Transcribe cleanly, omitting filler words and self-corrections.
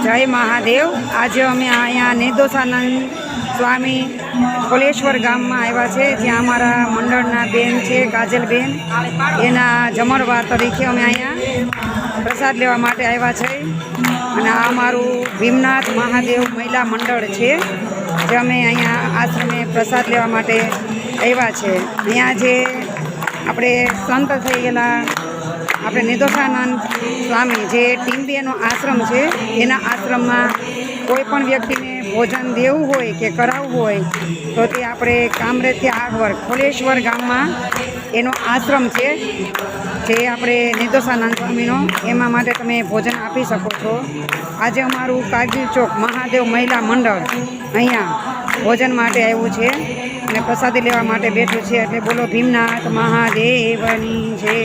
જય મહાદેવ। આજે અમે અહીંયા નિર્દોષાનંદ સ્વામી કોલેશ્વર ગામમાં આવ્યા છે, જ્યાં અમારા મંડળના બેન છે કાજલબેન, એના જમણવાર તરીકે અમે અહીંયા પ્રસાદ લેવા માટે આવ્યા છે। અને આ અમારું ભીમનાથ મહાદેવ મહિલા મંડળ છે, જે અમે અહીંયા આશ્રમે પ્રસાદ લેવા માટે આવ્યા છે। અહીંયા જે આપણે સંત થઈ ગયેલા આપણે નિર્દોષાનંદ સ્વામી જે ટીમ્બીનો આશ્રમ છે, એના આશ્રમમાં કોઈ પણ વ્યક્તિને ભોજન દેવું હોય કે કરાવવું હોય તો તે આપણે કામરેજથી આગળ કોલેશ્વર ગામમાં એનો આશ્રમ છે, જે આપણે નિર્દોષાનંદ સ્વામીનો, એમાં માટે તમે ભોજન આપી શકો છો। આજે અમારું કાગીર ચોક મહાદેવ મહિલા મંડળ અહીંયા ભોજન માટે આવ્યું છે અને પ્રસાદી લેવા માટે બેઠું છે। એટલે બોલો ભીમનાથ મહાદેવની જય।